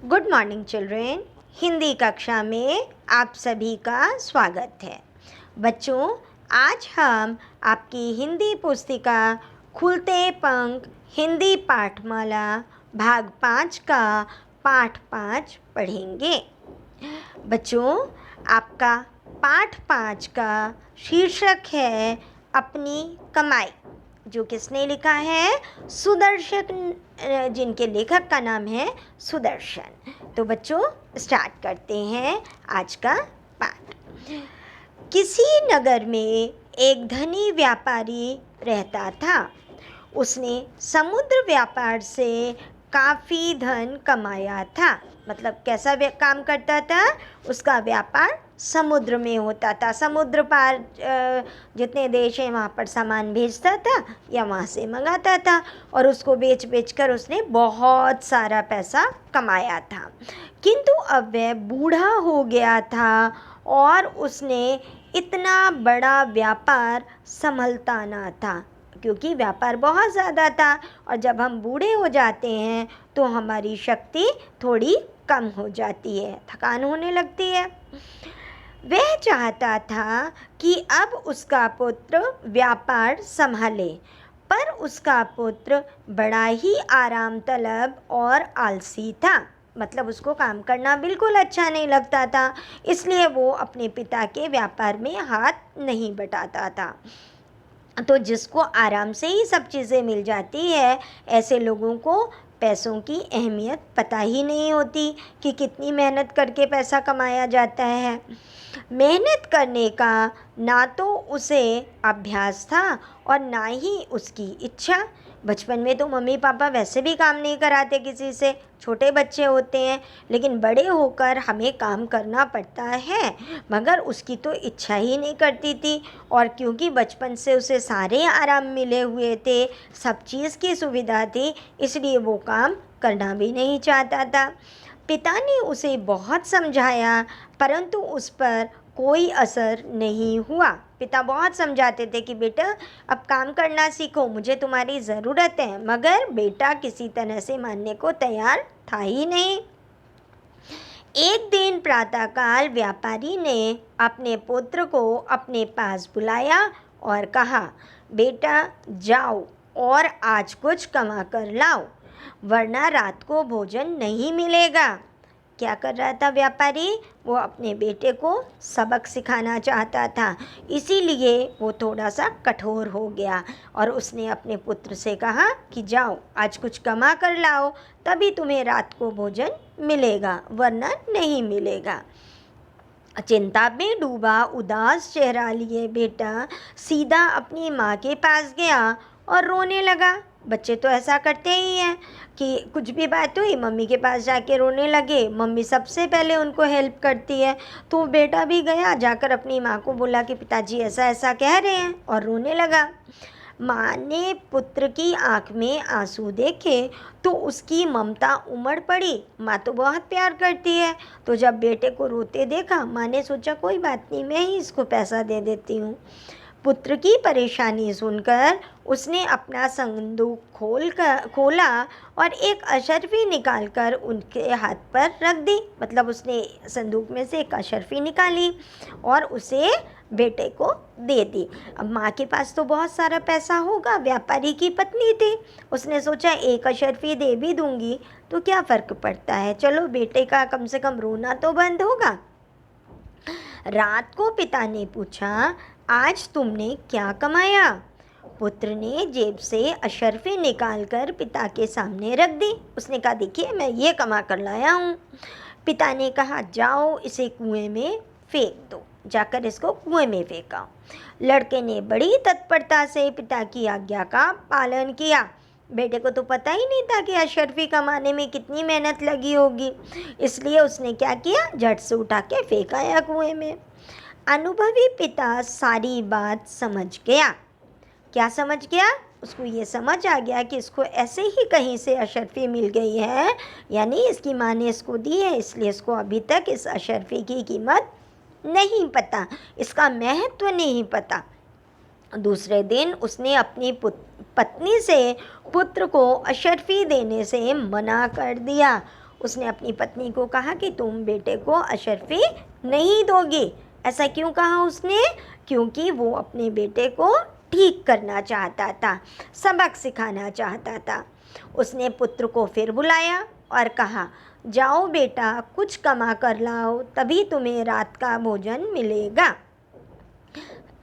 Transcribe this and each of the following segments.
Good morning children. Hindi कक्षा में आप सभी का स्वागत है। बच्चों, आज हम आपकी हिंदी पुस्तिका खुलते पंख हिंदी पाठमाला भाग 5 का पाठ 5 पढ़ेंगे। बच्चों, आपका पाठ 5 का शीर्षक है अपनी कमाई, जो किसने लिखा है? सुदर्शन, जिनके लेखक का नाम है सुदर्शन। तो बच्चों, स्टार्ट करते हैं आज का पाठ। किसी नगर में एक धनी व्यापारी रहता था। उसने समुद्र व्यापार से काफ़ी धन कमाया था। मतलब कैसा काम करता था? उसका व्यापार समुद्र में होता था। समुद्र पार जितने देश हैं वहाँ पर सामान भेजता था या वहाँ से मंगाता था और उसको बेच कर उसने बहुत सारा पैसा कमाया था। किंतु अब वह बूढ़ा हो गया था और उसने इतना बड़ा व्यापार संभलता ना था, क्योंकि व्यापार बहुत ज़्यादा था और जब हम बूढ़े हो जाते हैं तो हमारी शक्ति थोड़ी कम हो जाती है, थकान होने लगती है। वह चाहता था कि अब उसका पुत्र व्यापार संभाले, पर उसका पुत्र बड़ा ही आराम तलब और आलसी था। मतलब उसको काम करना बिल्कुल अच्छा नहीं लगता था, इसलिए वो अपने पिता के व्यापार में हाथ नहीं बटाता था। तो जिसको आराम से ही सब चीज़ें मिल जाती है, ऐसे लोगों को पैसों की अहमियत पता ही नहीं होती कि कितनी मेहनत करके पैसा कमाया जाता है। मेहनत करने का ना तो उसे अभ्यास था और ना ही उसकी इच्छा। बचपन में तो मम्मी पापा वैसे भी काम नहीं कराते किसी से, छोटे बच्चे होते हैं, लेकिन बड़े होकर हमें काम करना पड़ता है, मगर उसकी तो इच्छा ही नहीं करती थी। और क्योंकि बचपन से उसे सारे आराम मिले हुए थे, सब चीज़ की सुविधा थी, इसलिए वो काम करना भी नहीं चाहता था। पिता ने उसे बहुत समझाया, परंतु उस पर कोई असर नहीं हुआ। पिता बहुत समझाते थे कि बेटा अब काम करना सीखो, मुझे तुम्हारी ज़रूरत है, मगर बेटा किसी तरह से मानने को तैयार था ही नहीं। एक दिन प्रातःकाल व्यापारी ने अपने पुत्र को अपने पास बुलाया और कहा, बेटा जाओ और आज कुछ कमा कर लाओ, वरना रात को भोजन नहीं मिलेगा। क्या कर रहा था व्यापारी? वो अपने बेटे को सबक सिखाना चाहता था, इसीलिए वो थोड़ा सा कठोर हो गया और उसने अपने पुत्र से कहा कि जाओ आज कुछ कमा कर लाओ, तभी तुम्हें रात को भोजन मिलेगा, वरना नहीं मिलेगा। चिंता में डूबा उदास चेहरा लिए बेटा सीधा अपनी माँ के पास गया और रोने लगा। बच्चे तो ऐसा करते ही हैं कि कुछ भी बात हुई मम्मी के पास जाके रोने लगे, मम्मी सबसे पहले उनको हेल्प करती है। तो बेटा भी गया, जाकर अपनी माँ को बोला कि पिताजी ऐसा ऐसा कह रहे हैं, और रोने लगा। माँ ने पुत्र की आँख में आंसू देखे तो उसकी ममता उमड़ पड़ी। माँ तो बहुत प्यार करती है, तो जब बेटे को रोते देखा, माँ ने सोचा कोई बात नहीं, मैं ही इसको पैसा दे देती हूँ। पुत्र की परेशानी सुनकर उसने अपना संदूक खोला और एक अशर्फी निकालकर उनके हाथ पर रख दी। मतलब उसने संदूक में से एक अशर्फी निकाली और उसे बेटे को दे दी। अब माँ के पास तो बहुत सारा पैसा होगा, व्यापारी की पत्नी थी, उसने सोचा एक अशर्फी दे भी दूंगी तो क्या फ़र्क पड़ता है, चलो बेटे का कम से कम रोना तो बंद होगा। रात को पिता ने पूछा, आज तुमने क्या कमाया? पुत्र ने जेब से अशर्फी निकालकर पिता के सामने रख दी। उसने कहा, देखिए मैं ये कमा कर लाया हूँ। पिता ने कहा, जाओ इसे कुएं में फेंक दो। जाकर इसको कुएं में फेंका। लड़के ने बड़ी तत्परता से पिता की आज्ञा का पालन किया। बेटे को तो पता ही नहीं था कि अशर्फी कमाने में कितनी मेहनत लगी होगी, इसलिए उसने क्या किया, झट से उठा के फेंक आया कुएं में। अनुभवी पिता सारी बात समझ गया। क्या समझ गया? उसको ये समझ आ गया कि इसको ऐसे ही कहीं से अशर्फी मिल गई है, यानी इसकी माँ ने इसको दी है, इसलिए इसको अभी तक इस अशर्फी की कीमत नहीं पता, इसका महत्व नहीं पता। दूसरे दिन उसने अपनी पत्नी से पुत्र को अशर्फी देने से मना कर दिया। उसने अपनी पत्नी को कहा कि तुम बेटे को अशर्फी नहीं दोगी। ऐसा क्यों कहा उसने? क्योंकि वो अपने बेटे को ठीक करना चाहता था, सबक सिखाना चाहता था। उसने पुत्र को फिर बुलाया और कहा, जाओ बेटा, कुछ कमा कर लाओ, तभी तुम्हें रात का भोजन मिलेगा।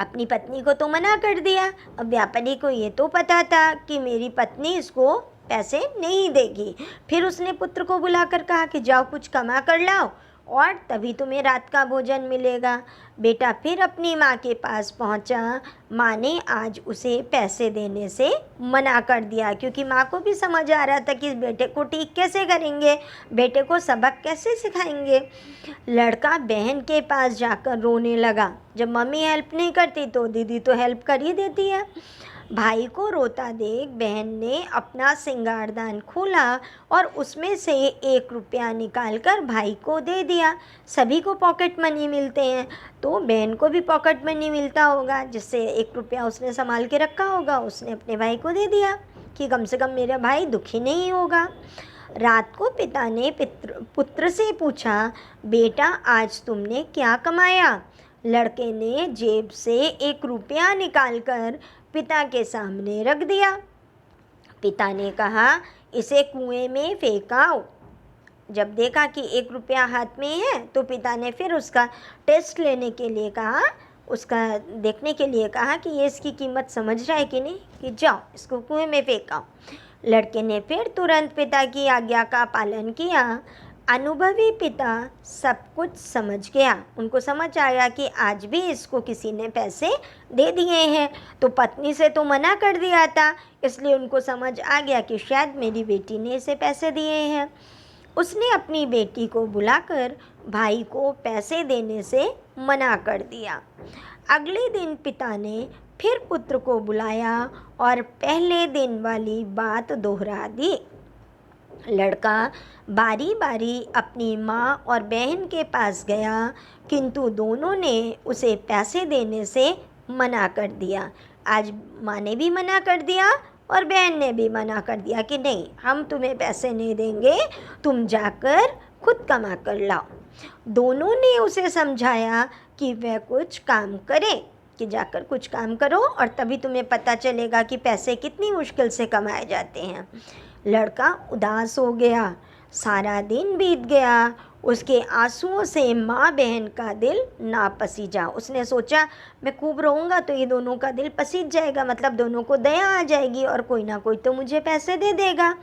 अपनी पत्नी को तो मना कर दिया। अब व्यापारी को ये तो पता था कि मेरी पत्नी इसको पैसे नहीं देगी। फिर उसने पुत्र को बुलाकर कहा कि जाओ कुछ कमा कर लाओ और तभी तुम्हें रात का भोजन मिलेगा। बेटा फिर अपनी माँ के पास पहुँचा। माँ ने आज उसे पैसे देने से मना कर दिया, क्योंकि माँ को भी समझ आ रहा था कि इस बेटे को ठीक कैसे करेंगे, बेटे को सबक कैसे सिखाएंगे। लड़का बहन के पास जाकर रोने लगा। जब मम्मी हेल्प नहीं करती तो दीदी तो हेल्प कर ही देती है। भाई को रोता देख बहन ने अपना सिंगारदान खोला और उसमें से 1 रुपया निकालकर भाई को दे दिया। सभी को पॉकेट मनी मिलते हैं, तो बहन को भी पॉकेट मनी मिलता होगा, जिससे 1 रुपया उसने संभाल के रखा होगा। उसने अपने भाई को दे दिया कि कम से कम मेरा भाई दुखी नहीं होगा। रात को पिता ने पुत्र से पूछा, बेटा आज तुमने क्या कमाया? लड़के ने जेब से 1 रुपया निकालकर पिता के सामने रख दिया। पिता ने कहा, इसे कुएं में फेंकाओ। जब देखा कि 1 रुपया हाथ में है तो पिता ने फिर उसका टेस्ट लेने के लिए कहा, उसका देखने के लिए कहा कि ये इसकी कीमत समझ रहा है कि नहीं, कि जाओ इसको कुएं में फेंकाओ। लड़के ने फिर तुरंत पिता की आज्ञा का पालन किया। अनुभवी पिता सब कुछ समझ गया। उनको समझ आया कि आज भी इसको किसी ने पैसे दे दिए हैं, तो पत्नी से तो मना कर दिया था, इसलिए उनको समझ आ गया कि शायद मेरी बेटी ने इसे पैसे दिए हैं। उसने अपनी बेटी को बुलाकर भाई को पैसे देने से मना कर दिया। अगले दिन पिता ने फिर पुत्र को बुलाया और पहले दिन वाली बात दोहरा दी। लड़का बारी बारी अपनी माँ और बहन के पास गया, किंतु दोनों ने उसे पैसे देने से मना कर दिया। आज माँ ने भी मना कर दिया और बहन ने भी मना कर दिया कि नहीं, हम तुम्हें पैसे नहीं देंगे, तुम जाकर खुद कमा कर लाओ। दोनों ने उसे समझाया कि वह कुछ काम करे, कि जाकर कुछ काम करो और तभी तुम्हें पता चलेगा कि पैसे कितनी मुश्किल से कमाए जाते हैं। लड़का उदास हो गया। सारा दिन बीत गया। उसके आंसुओं से माँ बहन का दिल ना पसीजा। उसने सोचा, मैं खूब रोऊंगा तो ये दोनों का दिल पसीज जाएगा, मतलब दोनों को दया आ जाएगी और कोई ना कोई तो मुझे पैसे दे देगा।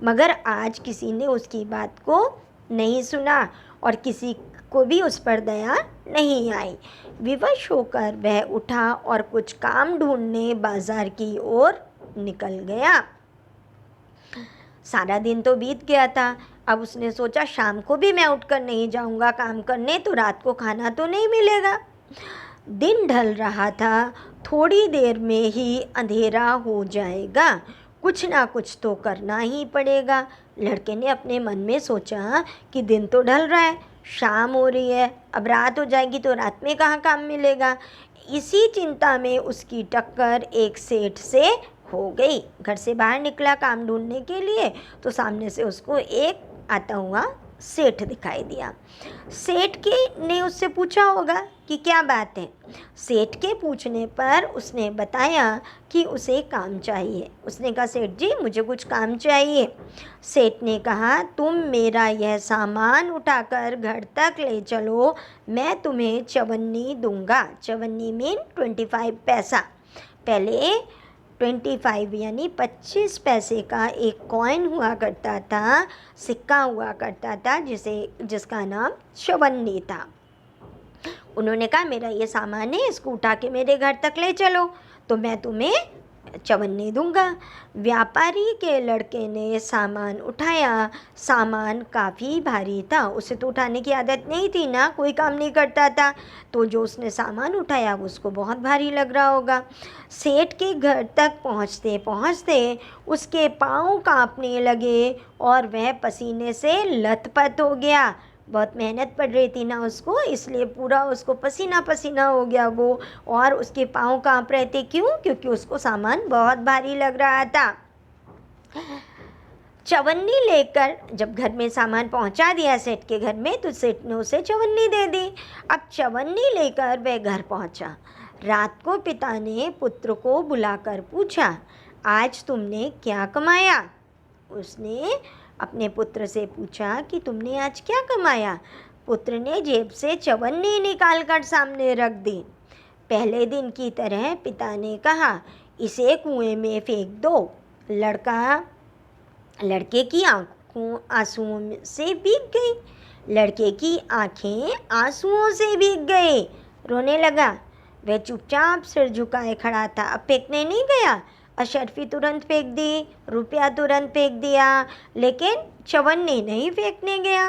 मगर आज किसी ने उसकी बात को नहीं सुना और किसी को भी उस पर दया नहीं आई। विवश होकर वह उठा और कुछ काम ढूंढने बाजार की ओर निकल गया। सारा दिन तो बीत गया था। अब उसने सोचा, शाम को भी मैं उठकर नहीं जाऊंगा काम करने, तो रात को खाना तो नहीं मिलेगा। दिन ढल रहा था। थोड़ी देर में ही अंधेरा हो जाएगा, कुछ ना कुछ तो करना ही पड़ेगा। लड़के ने अपने मन में सोचा कि दिन तो ढल रहा है, शाम हो रही है, अब रात हो जाएगी तो रात में कहाँ काम मिलेगा। इसी चिंता में उसकी टक्कर एक सेठ से हो गई। घर से बाहर निकला काम ढूंढने के लिए, तो सामने से उसको एक आता हुआ सेठ दिखाई दिया। सेठ के ने उससे पूछा होगा कि क्या बात है। सेठ के पूछने पर उसने बताया कि उसे काम चाहिए। उसने कहा, सेठ जी मुझे कुछ काम चाहिए। सेठ ने कहा, तुम मेरा यह सामान उठाकर घर तक ले चलो, मैं तुम्हें चवन्नी दूंगा। चवन्नी मीन 25 पैसा। पहले 25 यानी 25 पैसे का एक कॉइन हुआ करता था, सिक्का हुआ करता था, जिसका नाम चवन्नी था। उन्होंने कहा, मेरा ये सामान है, इसको उठा के मेरे घर तक ले चलो तो मैं तुम्हें चवन्नी दूंगा। व्यापारी के लड़के ने सामान उठाया। सामान काफ़ी भारी था, उसे तो उठाने की आदत नहीं थी ना, कोई काम नहीं करता था, तो जो उसने सामान उठाया वो उसको बहुत भारी लग रहा होगा। सेठ के घर तक पहुंचते पहुंचते उसके पाँव कांपने लगे और वह पसीने से लथपथ हो गया। बहुत मेहनत पड़ रही थी ना उसको, इसलिए पूरा उसको पसीना पसीना हो गया वो, और उसके पाँव कांप रहे थे। क्यों? क्योंकि उसको सामान बहुत भारी लग रहा था। चवन्नी लेकर जब घर में सामान पहुंचा दिया सेठ के घर में, तो सेठ ने उसे चवन्नी दे दी। अब चवन्नी लेकर वह घर पहुंचा। रात को पिता ने पुत्र को बुलाकर पूछा, आज तुमने क्या कमाया? उसने अपने पुत्र से पूछा कि तुमने आज क्या कमाया? पुत्र ने जेब से चवन्नी निकालकर सामने रख दी। पहले दिन की तरह पिता ने कहा, इसे कुएं में फेंक दो। लड़के की आंखों आंसुओं से भीग गई। लड़के की आंखें आंसुओं से भीग गई, रोने लगा। वह चुपचाप सिर झुकाए खड़ा था। अब फेंकने नहीं गया। अशर्फी तुरंत फेंक दी, रुपया तुरंत फेंक दिया, लेकिन चवन्नी नहीं फेंकने गया।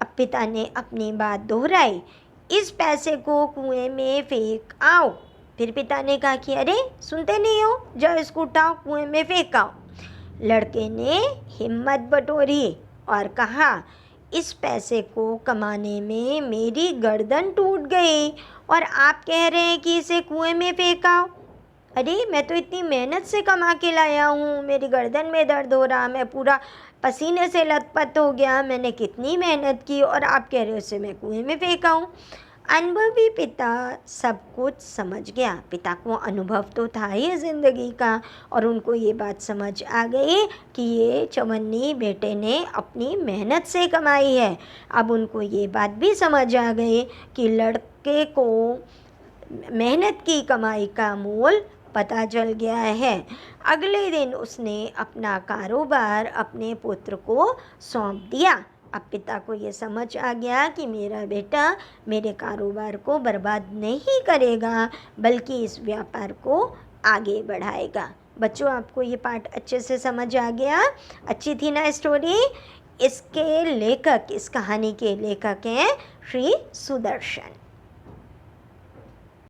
अब पिता ने अपनी बात दोहराई, इस पैसे को कुएं में फेंक आओ। फिर पिता ने कहा कि अरे सुनते नहीं हो, जाओ इसको उठाओ, कुएं में फेंक आओ। लड़के ने हिम्मत बटोरी और कहा, इस पैसे को कमाने में मेरी गर्दन टूट गई और आप कह रहे हैं कि इसे कुएं में फेंकाओ। अरे मैं तो इतनी मेहनत से कमा के लाया हूँ, मेरी गर्दन में दर्द हो रहा, मैं पूरा पसीने से लथपथ हो गया, मैंने कितनी मेहनत की और आप कह रहे हो इसे मैं कुएं में फेंका हूँ। अनुभवी पिता सब कुछ समझ गया। पिता को अनुभव तो था ही ज़िंदगी का, और उनको ये बात समझ आ गई कि ये चवन्नी बेटे ने अपनी मेहनत से कमाई है। अब उनको ये बात भी समझ आ गई कि लड़के को मेहनत की कमाई का मोल पता चल गया है। अगले दिन उसने अपना कारोबार अपने पुत्र को सौंप दिया। अब पिता को ये समझ आ गया कि मेरा बेटा मेरे कारोबार को बर्बाद नहीं करेगा, बल्कि इस व्यापार को आगे बढ़ाएगा। बच्चों, आपको ये पाठ अच्छे से समझ आ गया? अच्छी थी ना स्टोरी? इसके लेखक, इस कहानी के लेखक हैं श्री सुदर्शन।